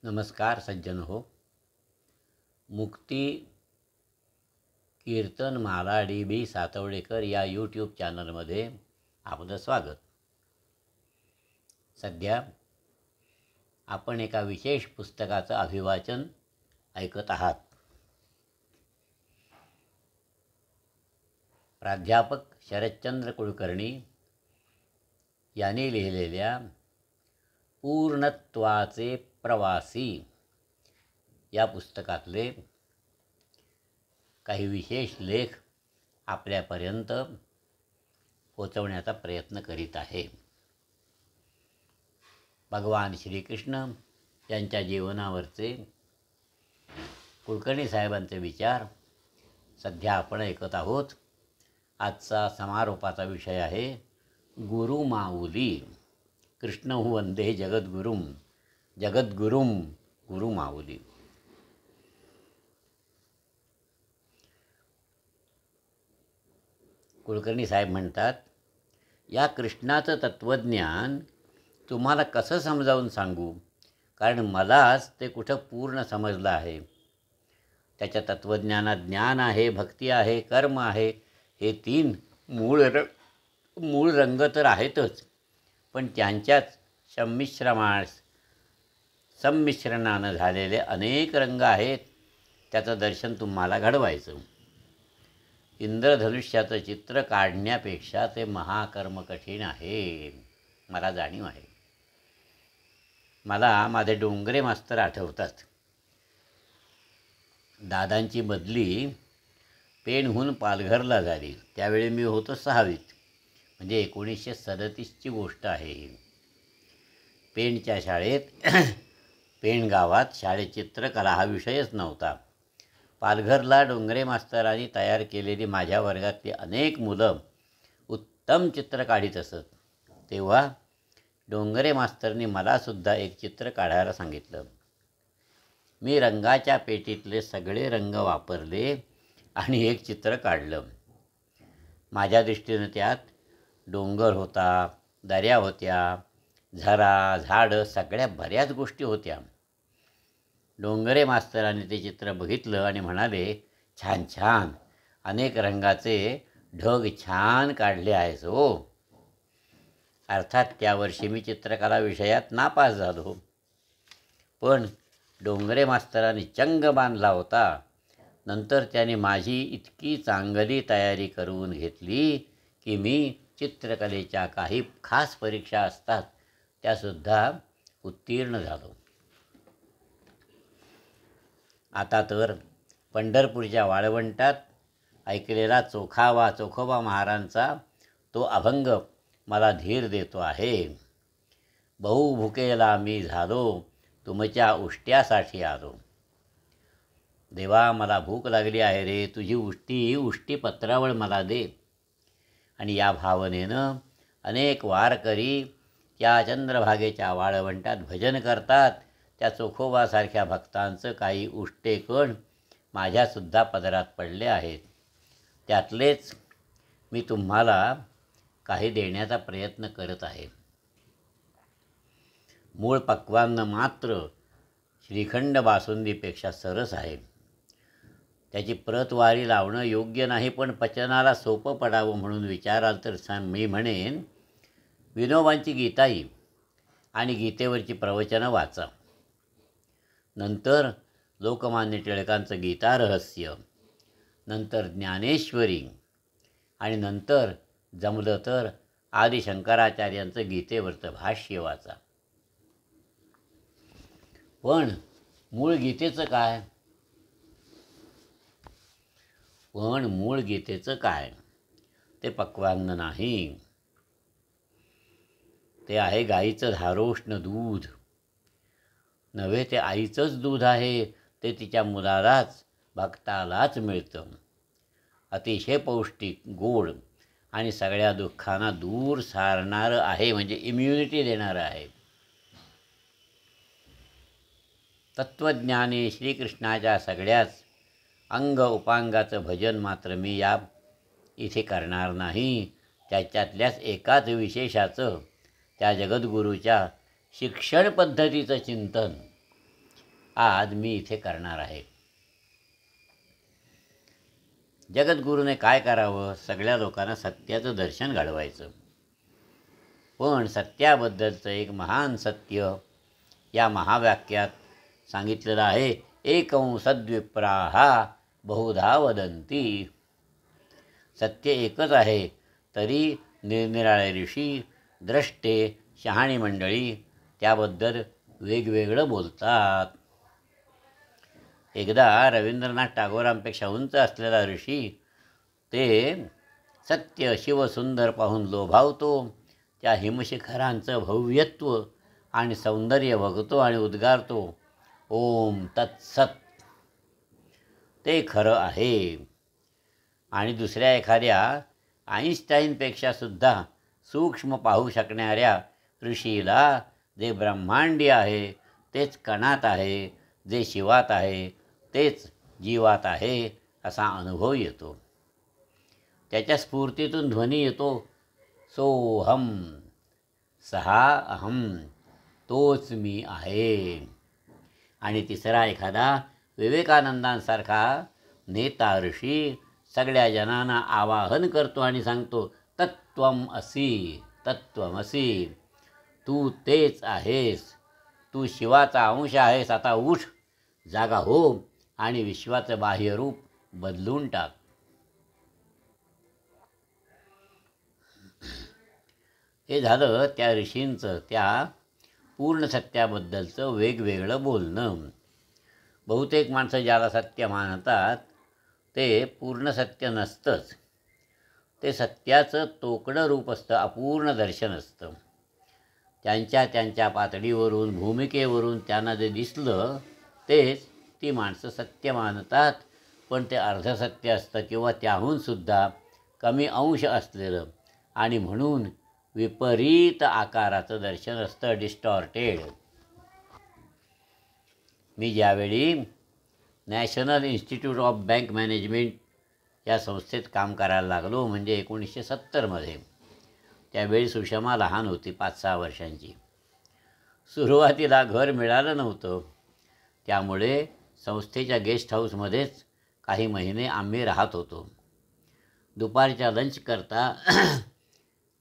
नमस्कार सज्जन हो. मुक्ती कीर्तनमाला डी सातवडेकर या यूट्यूब चॅनलमध्ये आपलं स्वागत. सध्या आपण एका विशेष पुस्तकाचं अभिवाचन ऐकत आहात. प्राध्यापक शरदचंद्र कुलकर्णी यांनी लिहिलेल्या पूर्णत्वाचे प्रवासी या पुस्तकातले काही विशेष लेख आपल्यापर्यंत पोचवण्याचा प्रयत्न करीत आहे. भगवान श्रीकृष्ण यांच्या जीवनावरचे कुलकर्णी साहेबांचे विचार सध्या आपण ऐकत आहोत. आजचा समारोपाचा विषय आहे गुरु माऊली. कृष्णहु वंदे जगद्गुरुम जगद्गुरुम गुरु माऊली. कुलकर्णी साहेब म्हणतात, या कृष्णाचं तत्त्वज्ञान तुम्हाला कसं समजावून सांगू, कारण मलाच ते कुठं पूर्ण समजलं आहे. त्याच्या तत्त्वज्ञानात ज्ञान आहे, भक्ती आहे, कर्म आहे. हे तीन मूळ रंग तर आहेतच, पण त्यांच्याच संमिश्रणानं झालेले अनेक रंग आहेत. त्याचं दर्शन तुम्हाला घडवायचं. इंद्रधनुष्याचं चित्र काढण्यापेक्षा ते महाकर्म कठीण आहे, मला जाणीव आहे. मला माझे डोंगरे मास्तर आठवतात. दादांची बदली पेणहून पालघरला झाली. त्यावेळी मी होतो 6वीत, म्हणजे 1937ची गोष्ट आहे. पेणच्या शाळेत पेण गावात शाळेत चित्रकला हा विषयच नव्हता. पालघरला डोंगरे मास्तरांनी तयार केलेली माझ्या वर्गातली अनेक मुलं उत्तम चित्र काढीत असत. तेव्हा डोंगरे मास्तरनी मलासुद्धा एक चित्र काढायला सांगितलं. मी रंगाच्या पेटीतले सगळे रंग वापरले आणि एक चित्र काढलं. माझ्या दृष्टीनं त्यात डोंगर होता, दऱ्या होत्या, झरा, झाडं, सगळ्या बऱ्याच गोष्टी होत्या. डोंगरे मास्तरांनी ते चित्र बघितलं आणि म्हणाले, छान छान, अनेक रंगाचे ढग छान काढले आहेस हो. अर्थात त्या वर्षी मी चित्रकला विषयात नापास झालो, पण डोंगरे मास्तरांनी चंग बांधला होता. नंतर त्याने माझी इतकी चांगली तयारी करून घेतली की मी चित्रकलेच्या काही खास परीक्षा असतात त्यासुद्धा उत्तीर्ण झालो. आता तर पंढरपूरच्या वाळवंटात ऐकलेला चोखोबा महाराजांचा तो अभंग मला धीर देतो आहे. बहु भुकेला मी झालो, तुमच्या उष्ट्यासाठी आलो. देवा, मला भूक लागली आहे रे, तुझी उष्टी पत्रावळ मला दे. आणि या भावनेनं अनेक वारकरी त्या चंद्रभागेच्या वाळवंटात भजन करतात. त्या चोखोबासारख्या भक्तांचं काही उष्टेकण माझ्यासुद्धा पदरात पडले आहेत. त्यातलेच मी तुम्हाला काही देण्याचा प्रयत्न करत आहे. मूळ पक्वान्न मात्र श्रीखंड बासुंदीपेक्षा सरस आहे. त्याची प्रतवारी लावणं योग्य नाही, पण पचनाला सोपं पडावं म्हणून विचाराल तर मी म्हणेन, विनोबांची गीताई आणि गीतेवरची प्रवचनं वाचा. नंतर लोकमान्य टिळकांचं गीतारहस्य, नंतर ज्ञानेश्वरी, आणि नंतर जमलं तर आदि शंकराचार्यांचं गीतेवरचं भाष्य वाचा. पण मूळ गीतेचं काय? ते पक्वान्न नाही, ते आहे गाईचं धारोष्ण दूध. नव्हे, ते आईचंच दूध आहे. ते तिच्या मुलालाच, भक्तालाच मिळतं. अतिशय पौष्टिक, गोड आणि सगळ्या दुःखांना दूर सारणारं आहे, म्हणजे इम्युनिटी देणारं आहे. तत्त्वज्ञानी श्रीकृष्णाच्या सगळ्याच अंग उपांगाचं भजन मात्र मी इथे करणार नाही. त्याच्यातल्याच एकाच विशेषाचं, त्या जगद्गुरूच्या शिक्षण पद्धतीचं चिंतन आज मी इथे करणार आहे. जगद्गुरूने काय करावं? सगळ्या लोकांना सत्याचं दर्शन घडवायचं. पण सत्याबद्दलचं एक महान सत्य या महावाक्यात सांगितलेलं आहे. एकं सद्विप्राहा बहुधा वदन्ति. सत्य एकच आहे, तरी निरनिराळे ऋषी, द्रष्टे, शहाणी मंडळी त्याबद्दल वेगवेगळं बोलतात. एकदा रवींद्रनाथ टागोरांपेक्षा उंच असलेला ऋषी ते सत्य शिवसुंदर पाहून लोभावतो. त्या हिमशिखरांचं भव्यत्व आणि सौंदर्य बघतो आणि उद्गारतो, ओम तत्सत. ते खरं आहे. आणि दुसऱ्या एखाद्या आईन्स्टाईनपेक्षासुद्धा सूक्ष्म पाहू शकणाऱ्या ऋषीला जे ब्रह्मांडी आहे तेच कणात आहे, जे शिवात आहे तेच जीवात आहे असा अनुभव येतो. त्याच्या स्फूर्तीतून ध्वनी येतो, सोहम, सहा अहम, तोच मी आहे. आणि तिसरा एखादा विवेकानंदांसारखा नेता ऋषी सगळ्या जनांना आवाहन करतो आणि सांगतो, तत्त्वम असी, तत्त्वमसी, तू तेच आहेस, तू शिवाचा अंश आहेस. आता उठ, जागा हो आणि विश्वाचं बाह्यरूप बदलून टाक. हे झालं त्या ऋषींचं त्या पूर्ण सत्याबद्दलचं वेगवेगळं बोलणं. बहुतेक माणसं ज्याला सत्य मानतात ते पूर्ण सत्य नसतंच. ते सत्याचं तोकडं रूप असतं, अपूर्ण दर्शन असतं. त्यांच्या पातळीवरून, भूमिकेवरून त्यांना जे दिसलं तेच ती माणसं सत्य मानतात. पण ते अर्धसत्य असतं किंवा त्याहूनसुद्धा कमी अंश असलेलं आणि म्हणून विपरीत आकाराचं दर्शन असतं, डिस्टॉर्टेड. मी ज्यावेळी national institute of bank management या संस्थेत काम करायला लागलो, म्हणजे 1970मध्ये, त्यावेळी सुषमा लहान होती, 5-6 वर्षांची. सुरुवातीला घर मिळालं नव्हतं, त्यामुळे संस्थेच्या गेस्ट हाऊसमध्येच काही महिने आम्ही राहत होतो. दुपारच्या लंचकरता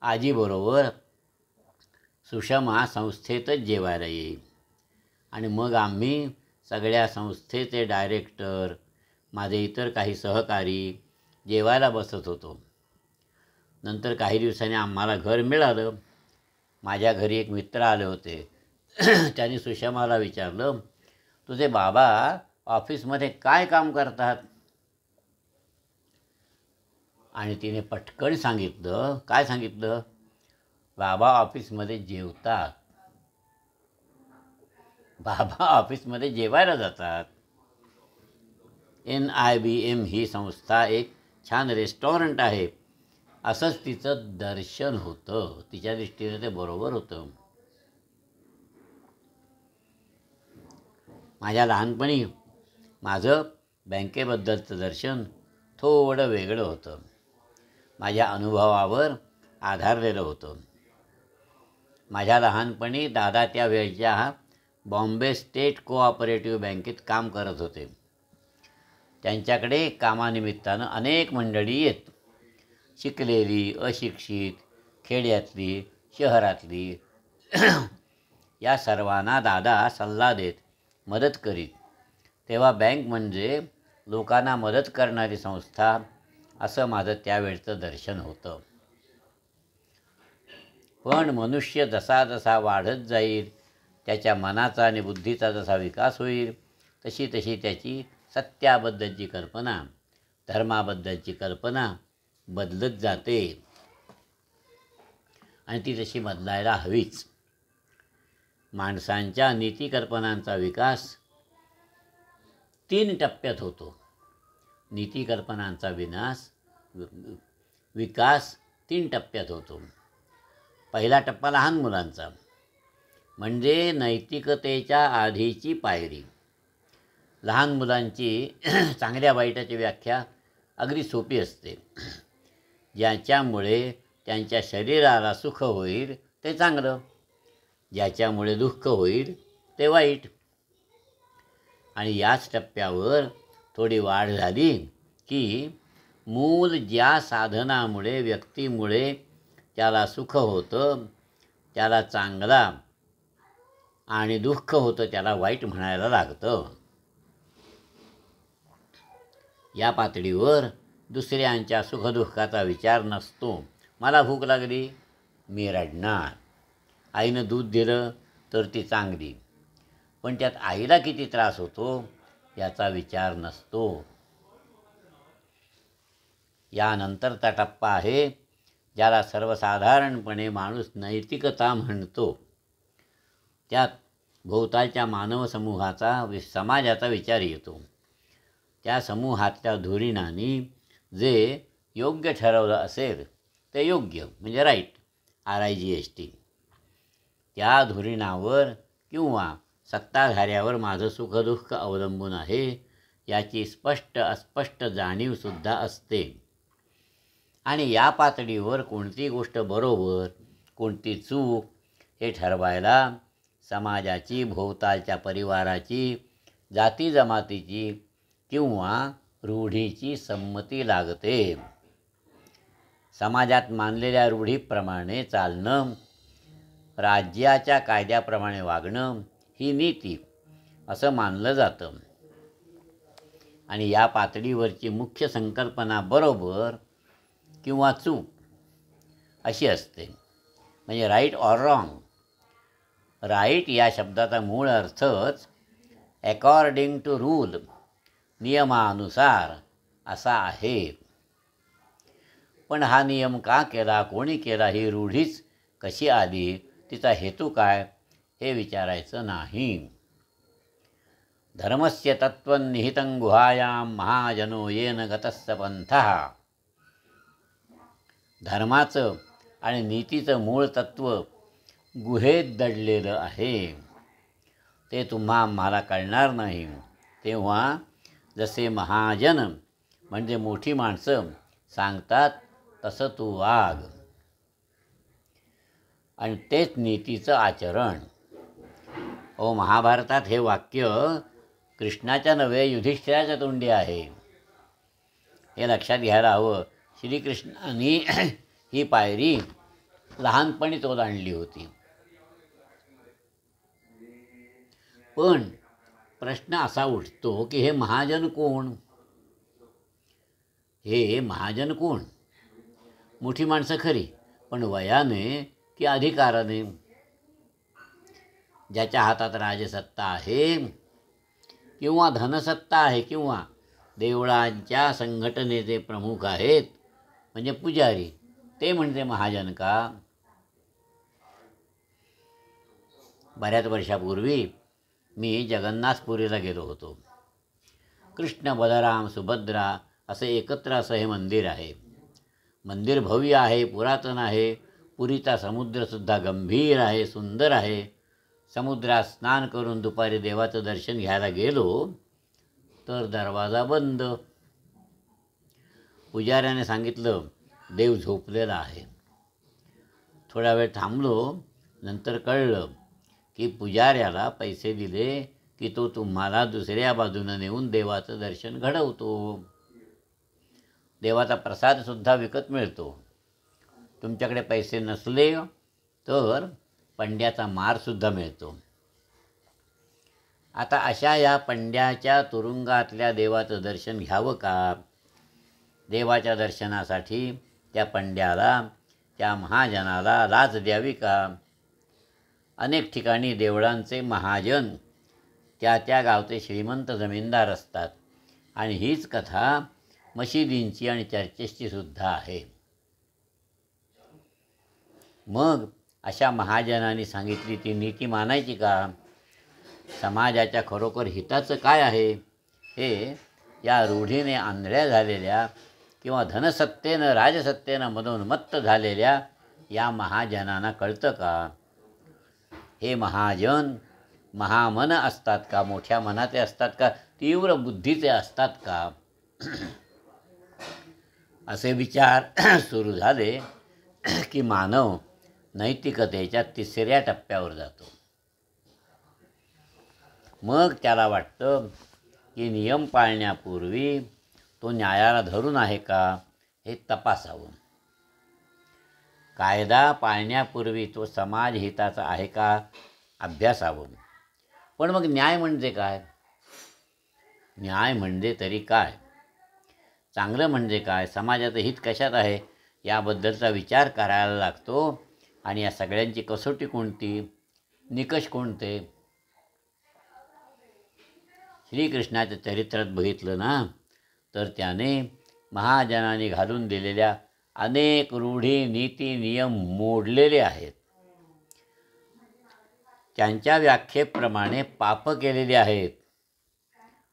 आजीबरोबर सुषमा संस्थेतच जेवायला येईल आणि मग आम्ही सगळ्या संस्थेचे डायरेक्टर, माझे इतर काही सहकारी जेवायला बसत होतो. नंतर काही दिवसांनी आम्हाला घर मिळालं. माझ्या घरी एक मित्र आले होते. त्यांनी सुषमाला विचारलं, तुझे बाबा ऑफिसमध्ये काय काम करतात? आणि तिने पटकन सांगितलं. काय सांगितलं? बाबा ऑफिसमध्ये जेवतात. बाबा ऑफिसमध्ये जेवायला जातात. NIBM ही संस्था एक छान रेस्टॉरंट आहे असंच तिचं दर्शन होतं. तिच्या दृष्टीने ते बरोबर होतं. माझ्या लहानपणी माझं बँकेबद्दलचं दर्शन थोडं वेगळं होतं. माझ्या अनुभवावर आधारलेलं होतं. माझ्या लहानपणी दादा त्या वेळच्या बॉम्बे स्टेट कोऑपरेटिव्ह बँकेत काम करत होते. त्यांच्याकडे कामानिमित्तानं अनेक मंडळी येत. शिकलेली, अशिक्षित, खेड्यातली, शहरातली या सर्वांना दादा सल्ला देत, मदत करीत. तेव्हा बँक म्हणजे लोकांना मदत करणारी संस्था असं माझं त्यावेळचं दर्शन होतं. पण मनुष्य जसा जसा वाढत जाईल, त्याच्या मनाचा आणि बुद्धीचा जसा विकास होईल, तशी तशी त्याची सत्याबद्दलची कल्पना, धर्माबद्दलची कल्पना बदलत जाते आणि ती तशी बदलायला हवीच. माणसांच्या नीतिकल्पनांचा विकास 3 टप्प्यात होतो. नीतिकल्पनांचा विकास 3 टप्प्यात होतो. पहिला टप्पा लहान मुलांचा, म्हणजे नैतिकतेच्या आधीची पायरी. लहान मुलांची चांगल्या वाईटाची व्याख्या अगदी सोपी असते. ज्याच्यामुळे त्यांच्या शरीराला सुख होईल ते चांगलं, ज्याच्यामुळे दुःख होईल ते वाईट. आणि याच टप्प्यावर थोडी वाढ झाली की मूल ज्या साधनामुळे व्यक्तीमुळे त्याला सुख होतं, त्याला चांगला आणि दुःख होतं त्याला वाईट म्हणायला लागतं. या पातळीवर दुसऱ्यांच्या सुखदुःखाचा विचार नसतो. मला भूक लागली, मी रडणार. आईनं दूध दिलं तर ती चांगली, पण त्यात आईला किती त्रास होतो याचा विचार नसतो. यानंतरचा टप्पा आहे ज्याला सर्वसाधारणपणे माणूस नैतिकता म्हणतो. त्यात भोवतालच्या मानव समाजाचा विचार येतो. त्या समूहातल्या धुरीणांनी जे योग्य ठरवलं असेल ते योग्य म्हणजे राईट, RIGHT. त्या धुरीणावर किंवा सत्ताधाऱ्यावर माझं सुखदुःख अवलंबून आहे याची स्पष्ट अस्पष्ट जाणीवसुद्धा असते. आणि या पातळीवर कोणती गोष्ट बरोबर कोणती चूक हे ठरवायला समाजाची, भोवतालच्या परिवाराची, जाती जमातीची किंवा रूढीची संमती लागते. समाजात मानलेल्या रूढीप्रमाणे चालणं, राज्याच्या कायद्याप्रमाणे वागणं ही नीती असं मानलं जातं. आणि या पातळीवरची मुख्य संकल्पना बरोबर किंवा चूक अशी असते. म्हणजे राईट ऑर रॉंग. राईट या शब्दाचा मूळ अर्थच अकॉर्डिंग टू रूल, नियमानुसार असा आहे. पण हा नियम का केला, कोणी केला, ही रूढीच कशी आली, तिचा हेतू काय हे विचारायचं नाही. धर्मस्य तत्त्वं निहितं गुहायां महाजनो येन गतस्य पंथः. धर्माचं आणि नीतीचं मूळ तत्त्व गुहेत दडलेलं आहे. ते आम्हाला कळणार नाही. तेव्हा जसे महाजन म्हणजे मोठी माणसं सांगतात तसं तू वाग. आणि तेच नीतीचं आचरण. महाभारतात हे वाक्य कृष्णाच्या नव्हे युधिष्ठिराच्या तोंडी आहे. हे लक्षात घ्यायला हवं. श्रीकृष्णाने ही पायरी लहानपणीच ओलांडली होती. पण प्रश्न असा उठतो की हे महाजन कोण? हे महाजन कोण? मोठी माणसं खरी, पण वयाने की अधिकाराने? ज्याच्या हातात राजसत्ता आहे किंवा धनसत्ता आहे किंवा देवळांच्या संघटनेचे प्रमुख आहेत म्हणजे पुजारी, ते म्हणजे महाजन का? बऱ्याच वर्षापूर्वी मी जगन्नाथपुरीला गेलो होतो. कृष्ण, बलराम, सुभद्रा असे एकत्र असं हे मंदिर आहे. मंदिर भव्य आहे, पुरातन आहे. पुरीचा समुद्रसुद्धा गंभीर आहे, सुंदर आहे. समुद्रात स्नान करून दुपारी देवाचं दर्शन घ्यायला गेलो तर दरवाजा बंद. पुजाऱ्याने सांगितलं देव झोपलेला आहे. थोडा वेळ थांबलो. नंतर कळलं की पुजाऱ्याला पैसे दिले की तो तुम्हाला दुसऱ्या बाजूनं नेऊन देवाचं दर्शन घडवतो. देवाचा प्रसादसुद्धा विकत मिळतो. तुमच्याकडे पैसे नसले तर पंड्याचा मारसुद्धा मिळतो. आता अशा या पंड्याच्या तुरुंगातल्या देवाचं दर्शन घ्यावं का? देवाच्या दर्शनासाठी त्या पंड्याला, त्या महाजनाला लाच द्यावी का? अनेक ठिकाणी देवळांचे महाजन त्या गावचे श्रीमंत जमीनदार असतात. आणि हीच कथा मशिदींची आणि चर्चेसची सुद्धा आहे. मग अशा महाजनांनी सांगितली ती नीती मानायची का? समाजाच्या खरोखर हिताचं काय आहे हे या रूढीने आंधळ्या झालेल्या किंवा धनसत्तेनं, राजसत्तेनं मदोन्मत्त झालेल्या या महाजनांना कळतं का? हे महाजन महामन असतात का? मोठ्या मनाचे असतात का? तीव्र बुद्धीचे असतात का? असे विचार सुरू झाले की मानव नैतिकतेच्या तिसऱ्या टप्प्यावर जातो. मग त्याला वाटतं की नियम पाळण्यापूर्वी तो न्यायाला धरून आहे का हे तपासावं. कायदा पाळण्यापूर्वी तो समाजहिताचा आहे का अभ्यासावं. पण मग न्याय म्हणजे काय? न्याय म्हणजे तरी काय? चांगलं म्हणजे काय? समाजाचं हित कशात आहे याबद्दलचा विचार करायला लागतो. आणि या सगळ्यांची कसोटी कोणती, निकष कोणते? श्रीकृष्णाच्या चरित्रात बघितलं ना तर त्याने महाजनांनी घालून दिलेल्या अनेक रूढी नीती नियम मोडलेले आहेत. त्यांच्या व्याख्येप्रमाणे पाप केलेली आहेत.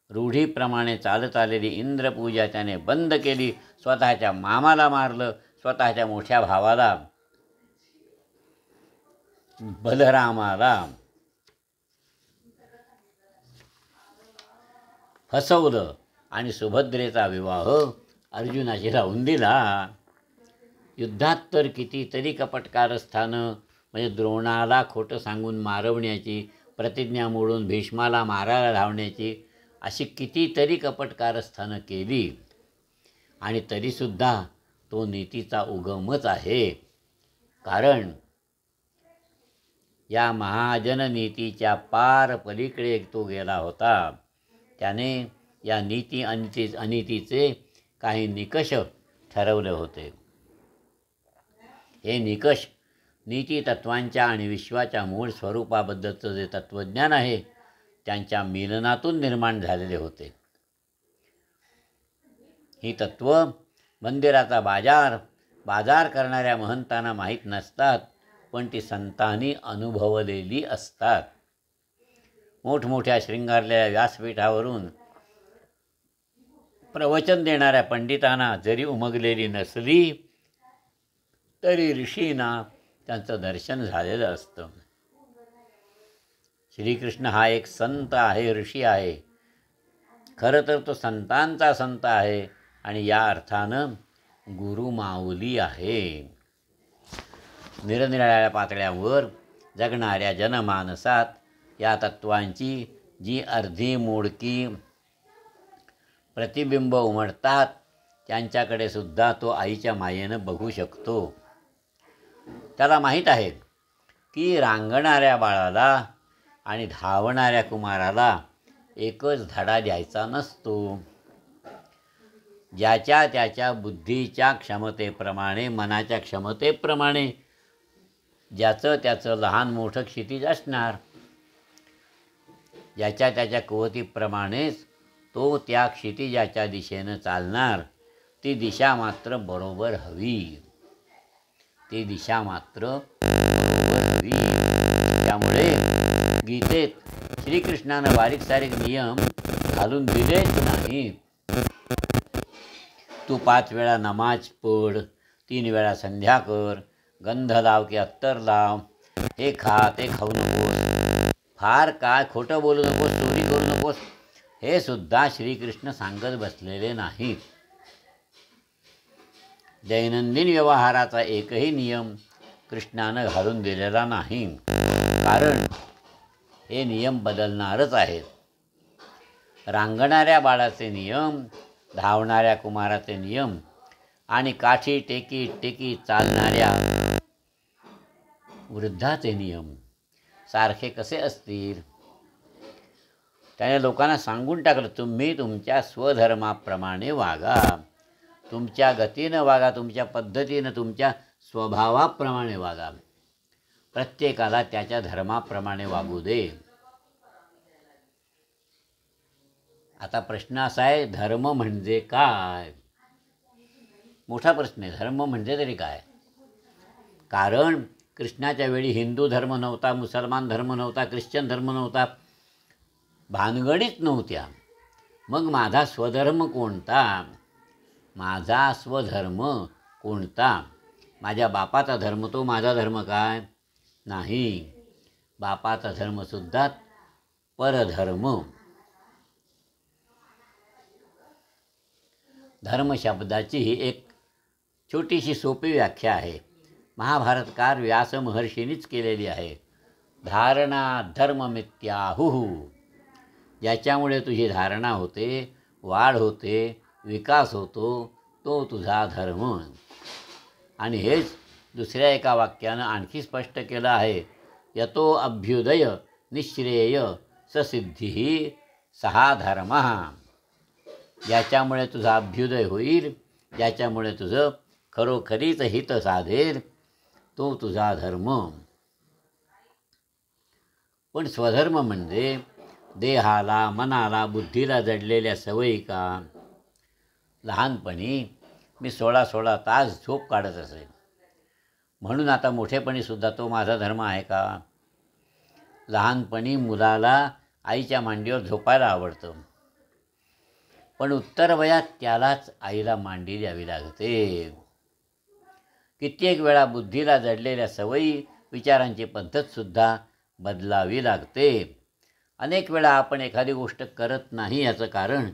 रूढीप्रमाणे चालत आलेली इंद्रपूजा त्याने बंद केली. स्वतःच्या मामाला मारलं, स्वतःच्या मोठ्या भावाला बलरामाला फसवलं आणि सुभद्रेचा विवाह अर्जुनाशी लावून दिला. युद्धात तर कितीतरी कपटकारस्थानं, म्हणजे द्रोणाला खोटं सांगून मारवण्याची, प्रतिज्ञा मोडून भीष्माला मारायला धावण्याची, अशी कितीतरी कपटकारस्थानं केली. आणि तरीसुद्धा तो नीतीचा उगमच आहे. कारण या महाजन नीतीच्या पार पलीकडे तो गेला होता. त्याने या नीती अनीतीचे काही निकष ठरवले होते. हे निकष नीती तत्वांच्या आणि विश्वाच्या मूळ स्वरूपाबद्दलचं जे तत्त्वज्ञान आहे त्यांच्या मिलनातून निर्माण झालेले होते. ही तत्त्व मंदिराचा बाजार करणाऱ्या महंतांना माहीत नसतात, पण ती संतांनी अनुभवलेली असतात. मोठमोठ्या शृंगारलेल्या व्यासपीठावरून प्रवचन देणाऱ्या पंडितांना जरी उमगलेली नसली तरी ऋषींना त्यांचं दर्शन झालेलं असतं. श्रीकृष्ण हा एक संत आहे, ऋषी आहे. खरं तर तो संतांचा संत आहे आणि या अर्थानं गुरुमाऊली आहे. निरनिराळ्या पातळ्यांवर जगणाऱ्या जनमानसात या तत्त्वांची जी अर्धी मोडकी प्रतिबिंब उमटतात त्यांच्याकडे सुद्धा तो आईच्या मायेनं बघू शकतो. त्याला माहीत आहे की रांगणाऱ्या बाळाला आणि धावणाऱ्या कुमाराला एकच धडा द्यायचा नसतो. ज्याच्या त्याच्या बुद्धीच्या क्षमतेप्रमाणे, मनाच्या क्षमतेप्रमाणे ज्याचं त्याचं लहान मोठं क्षितिज असणार. ज्याच्या त्याच्या कुवतीप्रमाणेच तो त्या क्षितिजाच्या दिशेनं चालणार. ती दिशा मात्र बरोबर हवी. त्यामुळे गीतेत श्रीकृष्णानं बारीक सारीक नियम घालून दिलेच नाहीत. तू 5 वेळा नमाज पढ, 3 वेळा संध्या कर, गंध लाव की अत्तर लाव, हे खा ते खाऊ नकोस, फार काय खोटं बोलू नकोस, चोरी करू नकोस, हे सुद्धा श्रीकृष्ण सांगत बसलेले नाहीत. दैनंदिन व्यवहाराचा एकही नियम कृष्णानं घालून दिलेला नाही. कारण हे नियम बदलणारच आहेत. रांगणाऱ्या बाळाचे नियम, धावणाऱ्या कुमाराचे नियम आणि काठी टेकी चालणाऱ्या वृद्धाचे नियम सारखे कसे असतील? त्याने लोकांना सांगून टाकलं, तुम्ही तुमच्या स्वधर्माप्रमाणे वागा, तुमच्या गतीनं वागा, तुमच्या पद्धतीनं, तुमच्या स्वभावाप्रमाणे वागा. प्रत्येकाला त्याच्या धर्माप्रमाणे वागू दे. आता प्रश्न असा आहे, धर्म म्हणजे काय? मोठा प्रश्न आहे. धर्म म्हणजे तरी काय? कारण कृष्णाच्या वेळी हिंदू धर्म नव्हता, मुसलमान धर्म नव्हता, ख्रिश्चन धर्म नव्हता, भानगडीच नव्हत्या. मग माझा स्वधर्म कोणता? माझा स्वधर्म कोणता? माझ्या बापाचा धर्म तो माझा धर्म काय? नाही. बापाचा धर्मसुद्धा परधर्म. धर्म शब्दाची ही एक छोटीशी सोपी व्याख्या आहे. महाभारतकार व्यास महर्षींनीच केलेली आहे. धारणा धर्ममित्याहुः. ज्याच्यामुळे तुझी धारणा होते, वाढ होते, विकास होतो, तो तुझा धर्म. आणि हेच दुसऱ्या एका वाक्यानं आणखी स्पष्ट केलं आहे. यतो अभ्युदय निःश्रेय ससिद्धी सहा धर्म. ज्याच्यामुळे तुझा अभ्युदय होईल, ज्याच्यामुळे तुझं खरोखरीच हित साधेल, तो तुझा धर्म. पण स्वधर्म म्हणजे देहाला, मनाला, बुद्धीला जडलेल्या सवयी का? लहानपणी मी 16-16 तास झोप काढत असे, म्हणून आता मोठेपणीसुद्धा तो माझा धर्म आहे का? लहानपणी मुलाला आईच्या मांडीवर झोपायला आवडतं, पण उत्तर वयात त्यालाच आईला मांडी द्यावी लागते. कित्येक वेळा बुद्धीला जडलेल्या सवयी, विचारांची पद्धतसुद्धा बदलावी लागते. अनेक वेळा आपण एखादी गोष्ट करत नाही याचं कारण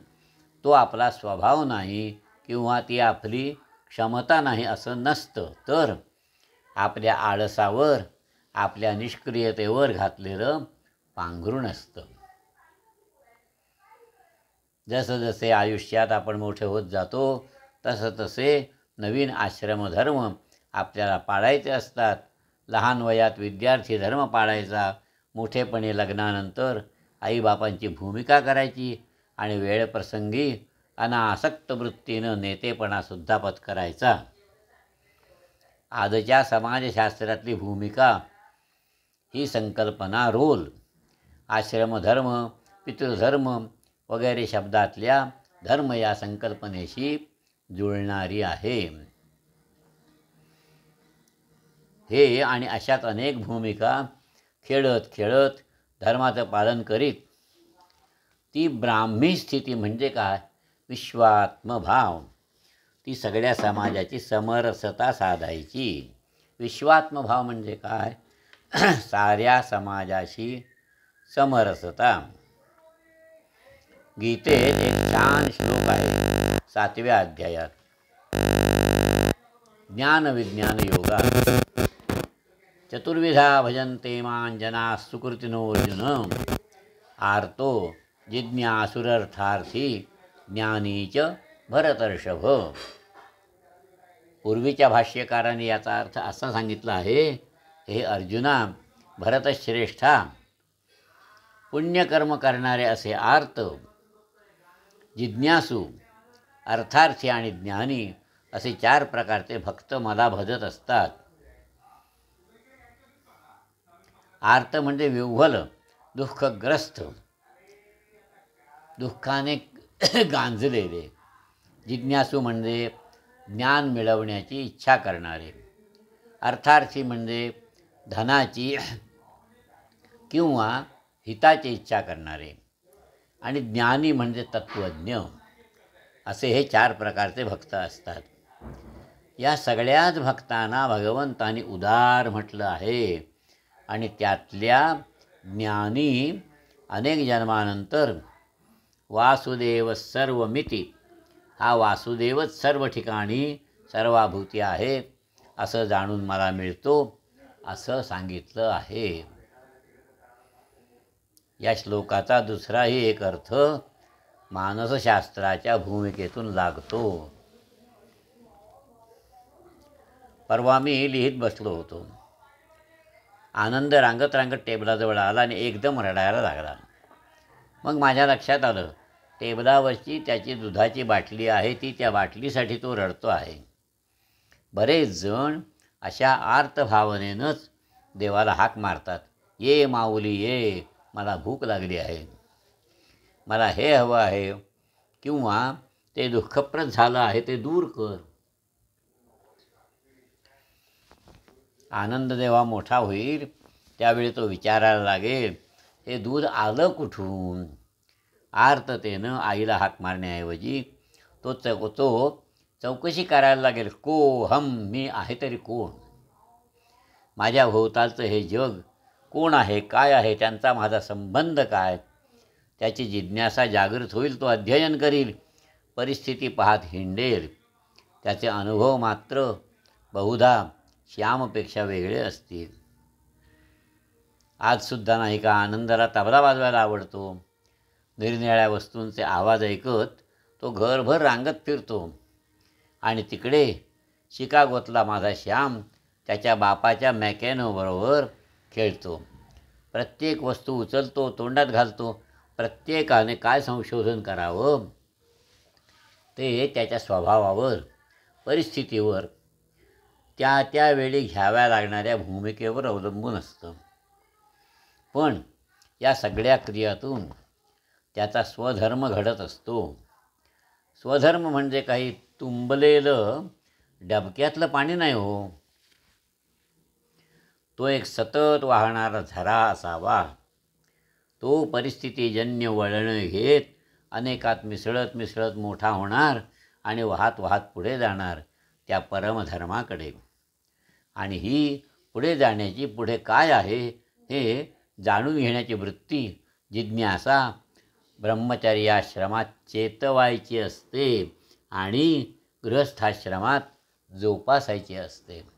तो आपला स्वभाव नाही किंवा ती आपली क्षमता नाही असं नसतं, तर आपल्या आळसावर, आपल्या निष्क्रियतेवर घातलेलं पांघरूण असतं. जसं जसे आयुष्यात आपण मोठे होत जातो, तसं तसे नवीन आश्रमधर्म आपल्याला पाळायचे असतात. लहान वयात विद्यार्थी धर्म पाळायचा, मोठेपणी लग्नानंतर आईबापांची भूमिका करायची आणि वेळप्रसंगी अनासक्त वृत्तीनं नेतेपणासुद्धा पत्करायचा. आजच्या समाजशास्त्रातली भूमिका ही संकल्पना रोल, आश्रमधर्म, पितृधर्म वगैरे शब्दातल्या धर्म या संकल्पनेशी जुळणारी आहे. हे आणि अशात अनेक भूमिका खेळत खेळत धर्माचं पालन करीत ती ब्राह्मी स्थिती म्हणजे काय? विश्वात्मभाव. ती सगळ्या समाजाची समरसता साधायची. विश्वात्मभाव म्हणजे काय? साऱ्या समाजाशी समरसता. गीतेत एक छान श्लोक आहे 7व्या अध्यायात. ज्ञानविज्ञान योगा चतुर्विधा भजन्ते मां जनाः सुकृतिनो अर्जुन. आर्तो जिज्ञासुरर्थार्थी ज्ञानी च भरतर्षभ. पूर्वीच्या भाष्यकारांनी याचा अर्थ असा सांगितला आहे, हे अर्जुना, भरतश्रेष्ठा, पुण्यकर्म करणारे असे आर्त, जिज्ञासू, अर्थार्थी आणि ज्ञानी असे 4 प्रकारचे भक्त मला भजत असतात. आर्त म्हणजे विव्हल, दुःखग्रस्त, दुःखाने गांजलेले. जिज्ञासू म्हणजे ज्ञान मिळवण्याची इच्छा करणारे. अर्थार्थी म्हणजे धनाची किंवा हिताची इच्छा करणारे. आणि ज्ञानी म्हणजे तत्त्वज्ञ. असे हे 4 प्रकारचे भक्त असतात. या सगळ्याच भक्तांना भगवंतानी उदार म्हटलं आहे. आणि त्यातल्या ज्ञानी अनेक जन्मानंतर वासुदेव सर्वमिती, हा वासुदेवच सर्व ठिकाणी सर्वाभूती आहे असं जाणून मला मिळतो, असं सांगितलं आहे. या श्लोकाचा दुसराही एक अर्थ मानसशास्त्राच्या भूमिकेतून लागतो. परवा मी लिहित बसलो होतो. आनंद रांगत रांगत टेबलाजवळ आला आणि एकदम रडायला लागला. मग माझ्या लक्षात आलं, टेबलावरची त्याची दुधाची बाटली आहे, ती त्या बाटलीसाठी तो रडतो आहे. बरेच जण अशा आर्त भावनेनंच देवाला हाक मारतात, ये माऊली ये, मला भूक लागली आहे, मला हे हवं आहे, किंवा ते दुःखप्रद झालं आहे ते दूर कर. आनंद जेव्हा मोठा होईल त्यावेळी तो विचारायला लागेल, हे दूध आलं कुठून? आर्ततेनं आईला हाक मारण्याऐवजी तो चौकशी करायला लागेल, को हम, मी आहे तरी कोण? माझ्या भोवतालचं हे जग कोण आहे, काय आहे, त्यांचा माझा संबंध काय? त्याची जिज्ञासा जागृत होईल. तो अध्ययन करील, परिस्थिती पाहत हिंडेल. त्याचे अनुभव मात्र बहुधा श्यामपेक्षा वेगळे असतील. आजसुद्धा नाही का आनंदाला तबला वाजवायला आवडतो. निरनिराळ्या वस्तूंचे आवाज ऐकत तो घरभर रांगत फिरतो. आणि तिकडे शिकागोतला माझा श्याम त्याच्या बापाच्या मॅकॅनोबरोबर खेळतो. प्रत्येक वस्तू उचलतो, तोंडात घालतो. प्रत्येकाने काय संशोधन करावं ते त्याच्या स्वभावावर, परिस्थितीवर, त्या त्यावेळी घ्याव्या लागणाऱ्या भूमिकेवर अवलंबून असतं. पण या सगळ्या क्रियातून त्याचा स्वधर्म घडत असतो. स्वधर्म म्हणजे काही तुंबलेलं डबक्यातलं पाणी नाही हो. तो एक सतत वाहणारा झरा असावा. तो परिस्थितीजन्य वळणं घेत अनेकात मिसळत मिसळत मोठा होणार आणि वाहत वाहत पुढे जाणार त्या परमधर्माकडे. आणि ही पुढे जाण्याची, पुढे काय आहे हे जाणून घेण्याची वृत्ती, जिज्ञासा ब्रह्मचर्याश्रमात चेतवायची असते आणि गृहस्थाश्रमात जोपासायची असते.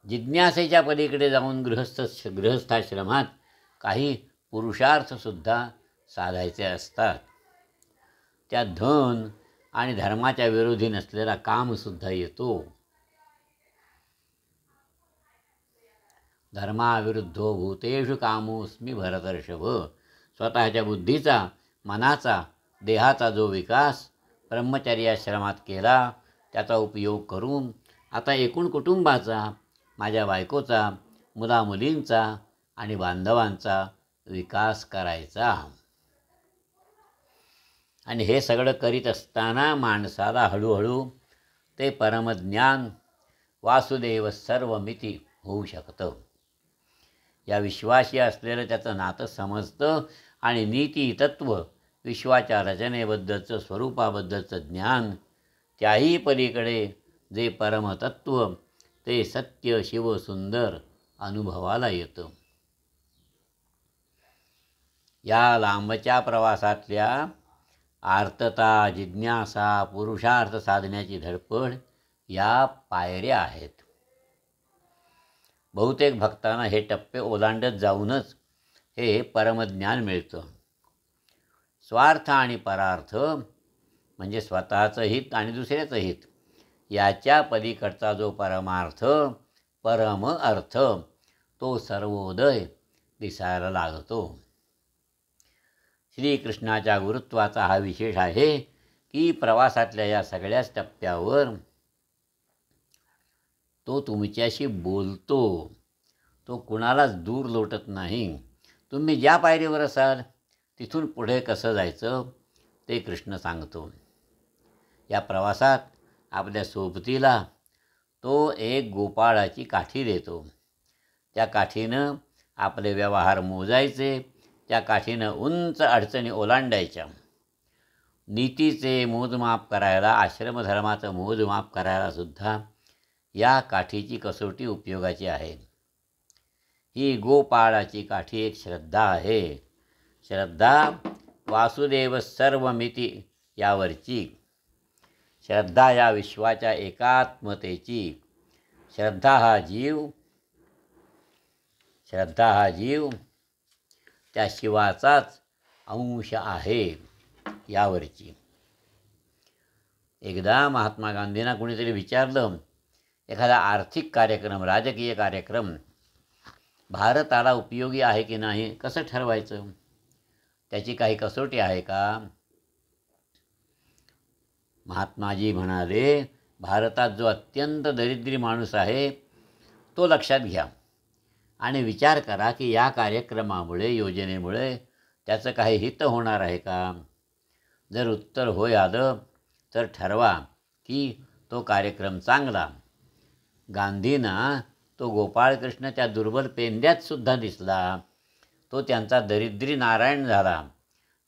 जिज्ञासेच्या पलीकडे जाऊन गृहस्थाश्रमात काही पुरुषार्थसुद्धा साधायचे असतात. त्यात धन आणि धर्माच्या विरोधी नसलेला कामसुद्धा येतो. धर्माविरुद्धो भूतेषु कामोस्मी भरतर्षभ. स्वतःच्या बुद्धीचा, मनाचा, देहाचा जो विकास ब्रह्मचर्याश्रमात केला त्याचा उपयोग करून आता एकूण कुटुंबाचा, माझ्या बायकोचा, मुलामुलींचा आणि बांधवांचा विकास करायचा. आणि हे सगळं करीत असताना माणसाला हळूहळू ते परमज्ञान वासुदेव सर्वमिती होऊ शकतं. या विश्वाशी असलेलं त्याचं नातं समजतं आणि नीती, तत्त्व, विश्वाच्या रचनेबद्दलचं, स्वरूपाबद्दलचं ज्ञान, त्याही पलीकडे जे परमतत्त्व, ते सत्य, शिव, सुंदर अनुभवाला येतं. या लांबच्या प्रवासातल्या आर्तता, जिज्ञासा, पुरुषार्थ साधण्याची धडपड या पायऱ्या आहेत. बहुतेक भक्तांना हे टप्पे ओलांडत जाऊनच हे परमज्ञान मिळतं. स्वार्थ आणि परार्थ म्हणजे स्वतःचं हित आणि दुसऱ्याचं हित, याच्या पलीकडचा जो परमार्थ, परम अर्थ, तो सर्वोदय दिसायला लागतो. श्रीकृष्णाच्या गुरुत्वाचा हा विशेष आहे की प्रवासातल्या या सगळ्याच टप्प्यावर तो तुमच्याशी बोलतो. तो कुणालाच दूर लोटत नाही. तुम्ही ज्या पायरीवर असाल तिथून पुढे कसं जायचं ते कृष्ण सांगतो. या प्रवासात आपल्या सोबतीला तो एक गोपाळाची काठी देतो. त्या काठीनं आपले व्यवहार मोजायचे, त्या काठीनं उंच अडचणी ओलांडायच्या. नीतीचे मोजमाप करायला, आश्रमधर्माचं मोजमाप करायला सुद्धा या काठीची कसोटी उपयोगाची आहे. ही गोपाळाची काठी एक श्रद्धा आहे. श्रद्धा वासुदेव सर्वमिती यावरची, श्रद्धा या विश्वाच्या एकात्मतेची. श्रद्धा हा जीव त्या शिवाचाच अंश आहे यावरची. एकदा महात्मा गांधींना कुणीतरी विचारलं, एखादा आर्थिक कार्यक्रम, राजकीय कार्यक्रम भारताला उपयोगी आहे की नाही, कसं ठरवायचं? त्याची काही कसोटी आहे का? महात्माजी म्हणाले, भारतात जो अत्यंत दरिद्री माणूस आहे तो लक्षात घ्या आणि विचार करा की या कार्यक्रमामुळे, योजनेमुळे त्याचं काही हित होणार आहे का? जर उत्तर होय आलं तर ठरवा की तो कार्यक्रम चांगला. गांधींना तो गोपाळकृष्ण त्या दुर्बल पेंड्यात सुद्धा दिसला. तो त्यांचा दरिद्री नारायण झाला.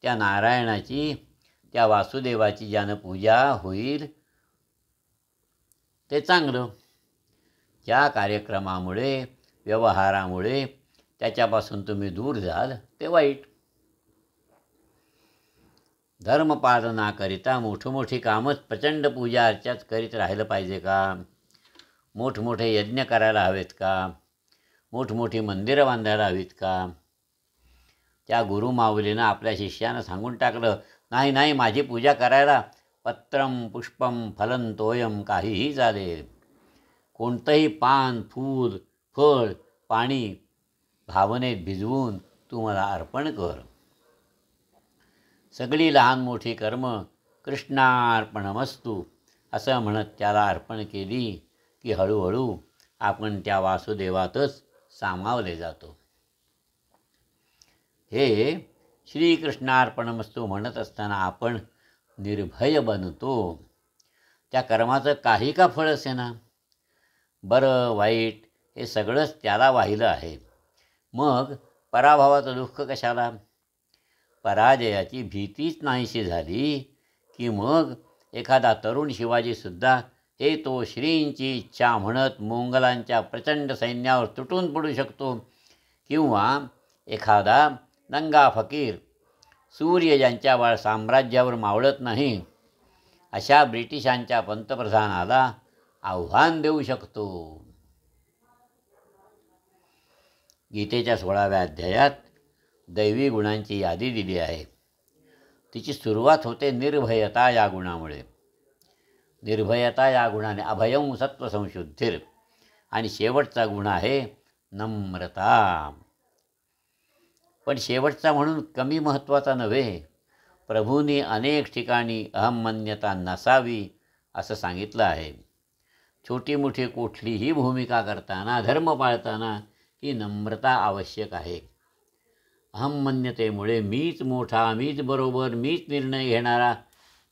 त्या नारायणाची, त्या वासुदेवाची ज्यानं पूजा होईल ते चांगलं. ज्या कार्यक्रमामुळे, व्यवहारामुळे त्याच्यापासून तुम्ही दूर जाल ते वाईट. धर्मपालनाकरिता मोठमोठी कामच, प्रचंड पूजा अर्चाच करीत राहिलं पाहिजे का? मोठमोठे यज्ञ करायला हवेत का? मोठमोठी मंदिरं बांधायला हवीत का? त्या गुरुमाऊलीनं आपल्या शिष्यानं सांगून टाकलं, नाही नाही, माझी पूजा करायला पत्रम पुष्पम फलं तोयम काहीही चालेल. कोणतंही पान, फूल, फळ, पाणी भावनेत भिजवून तू मला अर्पण कर. सगळी लहान मोठी कर्म कृष्णार्पणमस्तू असं म्हणत त्याला अर्पण केली की हळूहळू आपण त्या वासुदेवातच सामावले जातो. हे श्रीकृष्णार्पणमस्तू म्हणत असताना आपण निर्भय बनतो. त्या कर्माचं काही का फळ असेना, बरं वाईट हे सगळंच त्याला वाहिलं आहे. मग पराभवाचं दुःख कशाला? पराजयाची भीतीच नाहीशी झाली की मग एखादा तरुण शिवाजीसुद्धा हे तो श्रींची इच्छा म्हणत मोंगलांच्या प्रचंड सैन्यावर तुटून पडू शकतो. किंवा एखादा दंगा फकीर सूर्य ज्यांच्या साम्राज्यावर मावळत नाही अशा ब्रिटिशांच्या पंतप्रधानाला आव्हान देऊ शकतो. गीतेच्या 16व्या अध्यायात दैवी गुणांची यादी दिली आहे. तिची सुरुवात होते निर्भयता या गुणामुळे. निर्भयता या गुणाने अभयं सत्वसंशुद्धीर, आणि शेवटचा गुण आहे नम्रता. पण शेवटचा म्हणून कमी महत्त्वाचा नव्हे. प्रभूंनी अनेक ठिकाणी अहमन्यता नसावी असं सांगितलं आहे. छोटी मोठी कुठलीही भूमिका करताना, धर्म पाळताना ही नम्रता आवश्यक आहे. अहमन्यतेमुळे मीच मोठा, मीच बरोबर, मीच निर्णय घेणारा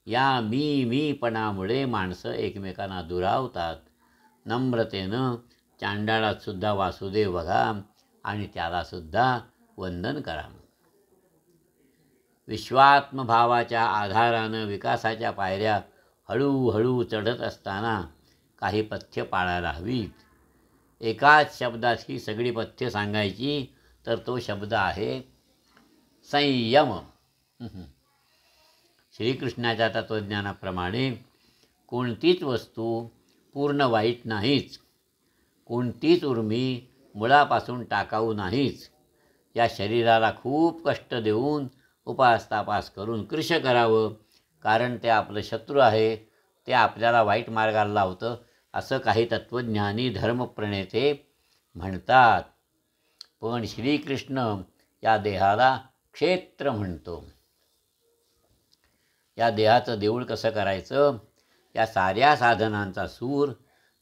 या मीपणामुळे माणसं एकमेकांना दुरावतात. नम्रतेनं चांडाळातसुद्धा वासुदेव बघा आणि त्यालासुद्धा वंदन करा. विश्वात्मभावाच्या आधारानं विकासाच्या पायऱ्या हळूहळू चढत असताना काही पथ्य पाळायला हवीत. एकाच शब्दात ही सगळी पथ्य सांगायची तर तो शब्द आहे संयम. श्रीकृष्णाच्या तत्त्वज्ञानाप्रमाणे कोणतीच वस्तू पूर्ण वाईट नाहीच, कोणतीच उर्मी मुळापासून टाकाऊ नाहीच. या शरीराला खूप कष्ट देऊन उपास करून कृश करावं, कारण ते आपलं शत्रू आहे, ते आपल्याला वाईट मार्गाला लावतं असं काही तत्त्वज्ञानी धर्मप्रणेते म्हणतात. पण श्रीकृष्ण या देहाला क्षेत्र म्हणतो. या देहाचं देऊळ कसं करायचं, या साऱ्या साधनांचा सूर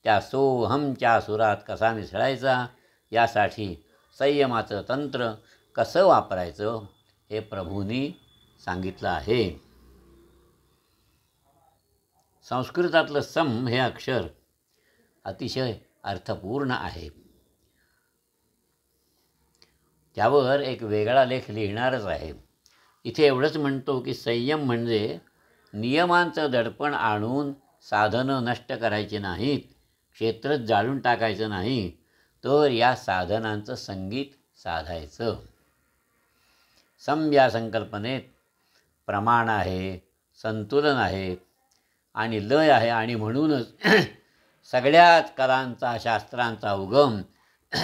त्या सोहमच्या सुरात कसा मिसळायचा, यासाठी संयमाचं तंत्र कसं वापरायचं हे प्रभूंनी सांगितलं आहे. संस्कृतातलं सम हे अक्षर अतिशय अर्थपूर्ण आहे. त्यावर एक वेगळा लेख लिहिणारच आहे. इथे एवढंच म्हणतो की संयम म्हणजे नियमांचं दडपण आणून साधनं नष्ट करायची नाहीत, क्षेत्रच जाळून टाकायचं नाही, तर या साधनांचं संगीत साधायचं. सम या संकल्पनेत प्रमाण आहे, संतुलन आहे आणि लय आहे, आणि म्हणूनच सगळ्याच कलांचा, शास्त्रांचा उगम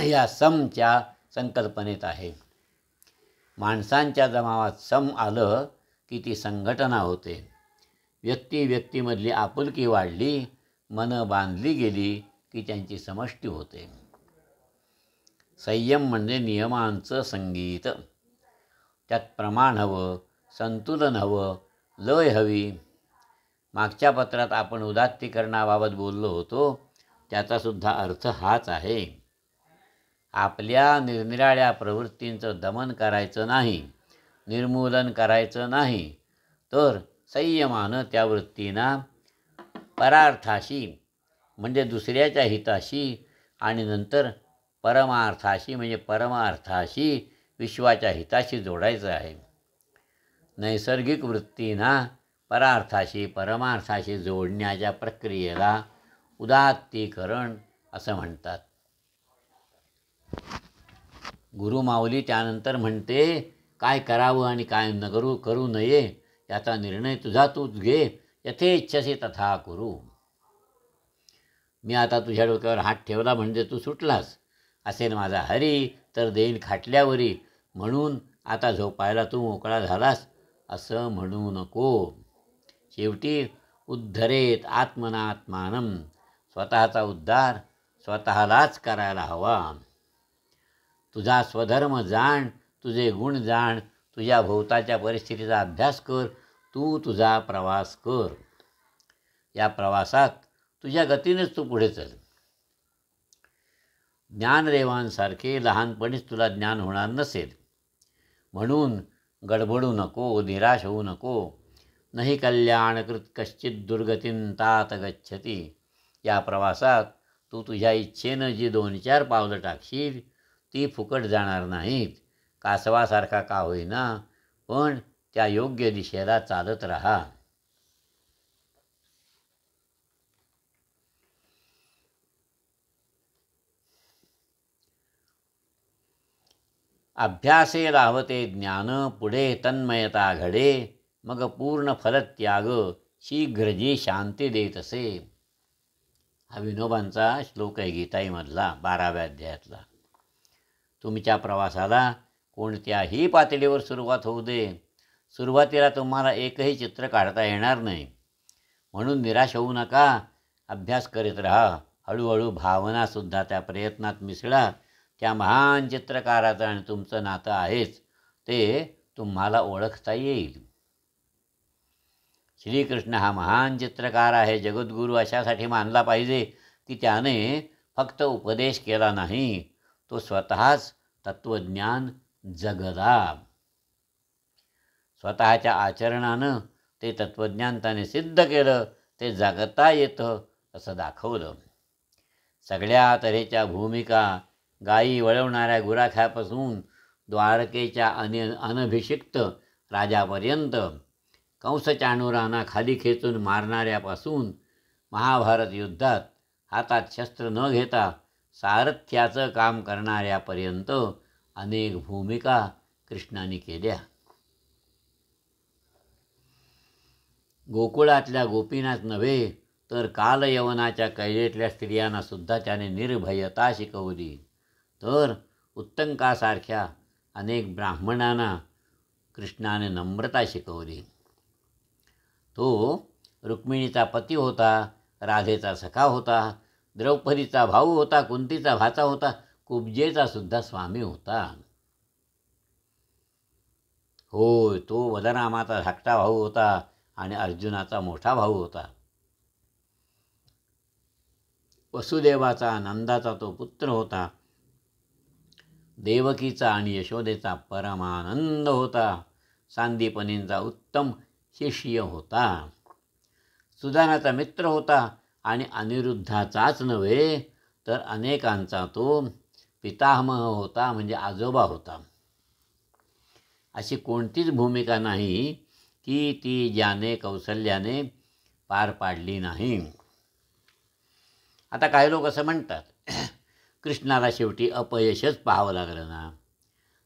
या समच्या संकल्पनेत आहे. माणसांच्या जमावात सम आलं की ती संघटना होते. व्यक्तीमधली आपुलकी वाढली, मनं बांधली गेली की त्यांची समष्टी होते. संयम म्हणजे नियमांचं संगीत. त्यात प्रमाण हवं, संतुलन हवं, लय हवी. मागच्या पत्रात आपण उदात्तीकरणाबाबत बोललो होतो, त्याचासुद्धा अर्थ हाच आहे. आपल्या निरनिराळ्या प्रवृत्तींचं दमन करायचं नाही, निर्मूलन करायचं नाही, तर संयमानं त्या वृत्तींना परार्थाशी म्हणजे दुसऱ्याच्या हिताशी आणि नंतर परमार्थाशी म्हणजे परमार्थाशी, विश्वाच्या हिताशी जोडायचं आहे. नैसर्गिक वृत्तींना परार्थाशी परमार्थाशी जोडण्याच्या प्रक्रियेला उदात्तीकरण असं म्हणतात. गुरुमाऊली त्यानंतर म्हणते, काय करावं आणि काय करू नये याचा निर्णय तूच घे, यथेच्छसी तथा कुरु. मी आता तुझ्या डोक्यावर हात ठेवला म्हणजे तू सुटलास, असेल माझा हरी तर देईन खाटल्यावरी, म्हणून आता झोपायला तू मोकळा झालास असं म्हणू नको. शेवटी उद्धरेत आत्मनात्मानं, स्वतःचा उद्धार स्वतःलाच करायला हवा. तुझा स्वधर्म जाण, तुझे गुण जाण, तुझ्या भोवताच्या परिस्थितीचा अभ्यास कर, तू तुझा प्रवास कर. या प्रवासात तुझ्या गतीनेच तू पुढे चल. ज्ञानदेवांसारखे लहानपणीच तुला ज्ञान होणार नसेल म्हणून गडबडू नको, निराश होऊ नको. नहि कल्याणकृत कश्चित दुर्गतीं तात गच्छती. या प्रवासात तू तुझ्या इच्छेनं जी 2-4 पावलं टाकशील ती फुकट जाणार नाहीत. कासवासारखा का होईना, पण त्या योग्य दिशेला चालत राहा. अभ्यासे लाभते ज्ञान, पुढे तन्मयता घडे. मग पूर्ण फलत्याग, शीघ्र जी शांती देतसे. हा विनोबांचा श्लोक आहे गीताईमधला 12व्या अध्यायातला. तुमच्या प्रवासाला कोणत्याही पातळीवर सुरुवात होऊ दे, सुरुवातीला तुम्हाला एकही चित्र काढता येणार नाही म्हणून निराश होऊ नका. अभ्यास करीत राहा. हळूहळू भावनासुद्धा त्या प्रयत्नात मिसळा. त्या महान चित्रकाराचं आणि तुमचं नातं आहेच, ते तुम्हाला ओळखता येईल. श्रीकृष्ण हा महान चित्रकार आहे, जगद्गुरू अशासाठी मानला पाहिजे की त्याने फक्त उपदेश केला नाही, तो स्वतःच तत्त्वज्ञान जगला. स्वतःच्या आचरणानं ते तत्त्वज्ञान त्याने सिद्ध केलं. ते जगता येतं असं दाखवलं. सगळ्या तऱ्हेच्या भूमिका, गायी वळवणाऱ्या गुराख्यापासून द्वारकेच्या अनभिषिक्त राजापर्यंत, कंसचाणूरांना खाली खेचून मारणाऱ्यापासून महाभारत युद्धात हातात शस्त्र न घेता सारथ्याचं काम करणाऱ्यापर्यंत अनेक भूमिका कृष्णाने केल्या. गोकुळातल्या गोपीनाथ नव्हे तर कालयवनाच्या कैदेतल्या स्त्रियांना सुद्धा त्याने निर्भयता शिकवली. तर उत्तंकासारख्या अनेक ब्राह्मणांना कृष्णाने नम्रता शिकवली. तो रुक्मिणीचा पती होता, राधेचा सखा होता, द्रौपदीचा भाऊ होता, कुंतीचा भाचा होता, कुब्जेचा सुद्धा स्वामी होता. होय, तो बलरामाचा धाकटा भाऊ होता आणि अर्जुनाचा मोठा भाऊ होता. वसुदेवाचा, नंदाचा तो पुत्र होता. देवकीचा आणि यशोदेचा परमानंद होता. सांदीपनींचा उत्तम शिष्य होता. सुदानाचा मित्र होता आणि अनिरुद्धाचाच नव्हे तर अनेकांचा तो पितामह होता, म्हणजे आजोबा होता. अशी कोणतीच भूमिका नाही की ती ज्याने कौशल्याने पार पाडली नाही. आता काही लोक असं म्हणतात, कृष्णाला शेवटी अपयशच पाहावं लागलं ना.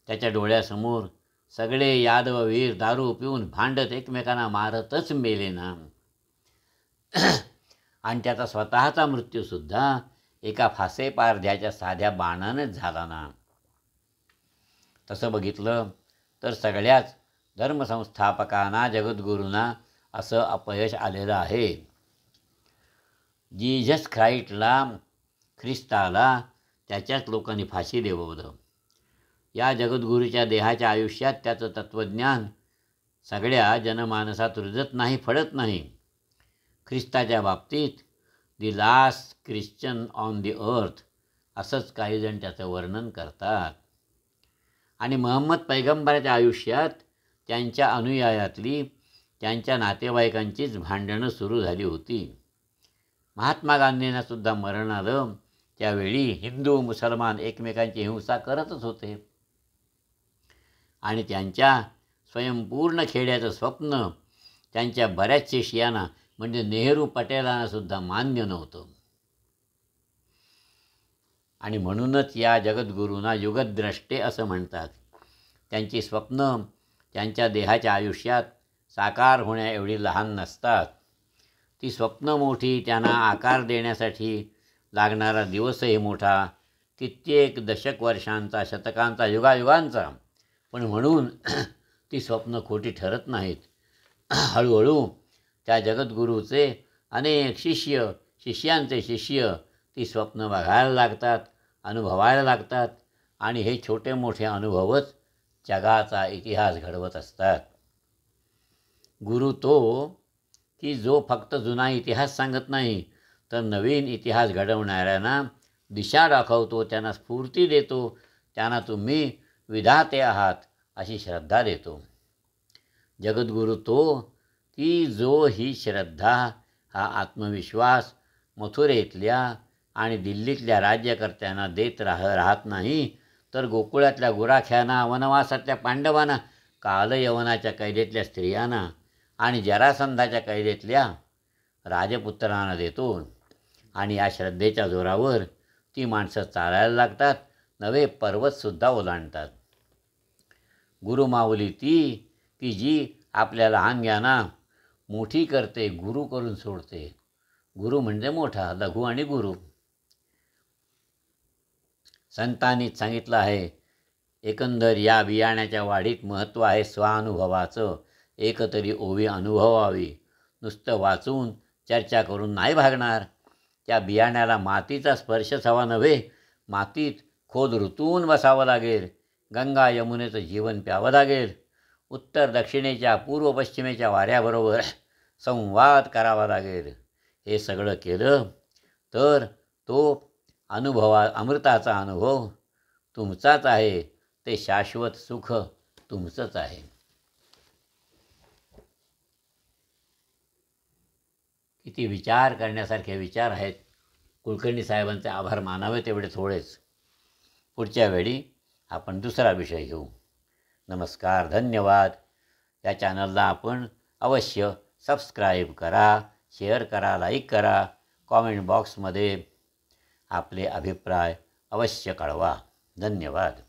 त्याच्या डोळ्यासमोर सगळे यादववीर दारू पिऊन भांडत एकमेकांना मारतच मेले ना. आणि त्याचा स्वतःचा मृत्यूसुद्धा एका फासेपारध्याच्या साध्या बाणानेच झाला ना. तसं बघितलं तर सगळ्याच धर्मसंस्थापकांना, जगद्गुरूंना असं अपयश आलेलं आहे. जीझस ख्रिस्ताला त्याच्याच लोकांनी फाशी देववलं. या जगद्गुरूच्या देहाच्या आयुष्यात त्याचं तत्त्वज्ञान सगळ्या जनमानसात रुजत नाही, फळत नाही. ख्रिस्ताच्या बाबतीत दी लास्ट ख्रिश्चन ऑन दी अर्थ असंच काही जण त्याचं वर्णन करतात. आणि महम्मद पैगंबराच्या आयुष्यात त्यांच्या अनुयायातली, त्यांच्या नातेवाईकांचीच भांडणं सुरू झाली होती. महात्मा गांधींना सुद्धा मरण आलं. त्यावेळी हिंदू मुसलमान एकमेकांची हिंसा करतच होते आणि त्यांच्या स्वयंपूर्ण खेड्याचं स्वप्न त्यांच्या बऱ्याच शिष्यांना म्हणजे नेहरू पटेलांना सुद्धा मान्य नव्हतं. आणि म्हणूनच या जगद्गुरूंना युगद्रष्टे असं म्हणतात. त्यांची स्वप्न त्यांच्या देहाच्या आयुष्यात साकार होण्या एवढी लहान नसतात. ती स्वप्न मोठी, त्यांना आकार देण्यासाठी लागणारा दिवसही मोठा, कित्येक दशक वर्षांचा, शतकांचा, युगायुगांचा. पण म्हणून ती स्वप्न खोटी ठरत नाहीत. हळूहळू त्या जगद्गुरूचे अनेक शिष्यांचे शिष्य ती स्वप्न बघायला लागतात, अनुभवायला लागतात आणि हे छोटे मोठे अनुभवच जगाचा इतिहास घडवत असतात. गुरु तो की जो फक्त जुना इतिहास सांगत नाही, तर नवीन इतिहास घडवणाऱ्यांना दिशा दाखवतो, त्यांना स्फूर्ती देतो, त्यांना तुम्ही विधाते आहात अशी श्रद्धा देतो. जगद्गुरू तो की जो ही श्रद्धा, हा आत्मविश्वास मथुरेतल्या आणि दिल्लीतल्या राज्यकर्त्यांना देत राहत नाही, तर गोकुळातल्या गुराख्यांना, वनवासातल्या पांडवांना, कालयवनाच्या कैदेतल्या स्त्रियांना आणि जरासंधाच्या कैदेतल्या राजपुत्रांना देतो. आणि या श्रद्धेच्या जोरावर ती माणसं चालायला लागतात, नवे पर्वतसुद्धा ओलांडतात. गुरुमाऊली ती की जी आपल्या लहानग्यांना मोठी करते, गुरु करून सोडते. गुरु म्हणजे मोठा, लघु आणि गुरु. संतांनीच सांगितलं आहे, एकंदर या बियाण्याच्या वाढीत महत्त्व आहे स्वानुभवाचं, एकतरी ओवी अनुभवावी. नुसतं वाचून चर्चा करून नाही भागणार. त्या बियाण्याला मातीचा स्पर्शच हवा नव्हे, मातीत खोद रुतून बसावं लागेल. गंगा यमुनेचं जीवन प्यावं लागेल. उत्तर दक्षिणेच्या पूर्व पश्चिमेच्या वाऱ्याबरोबर संवाद करावा लागेल. हे सगळं केलं तर तो अमृताचा अनुभव तुमचाच आहे, ते शाश्वत सुख तुमचंच आहे. किती विचार करण्यासारखे विचार आहेत. कुलकर्णी साहेबांचे आभार मानावे तेवढे थोडेच. पुढच्या वेळी आपण दुसरा विषय घेऊ. नमस्कार, धन्यवाद. या चॅनलला आपण अवश्य सबस्क्राईब करा, शेअर करा, लाईक करा. कॉमेंट बॉक्समध्ये आपले अभिप्राय अवश्य कळवा. धन्यवाद.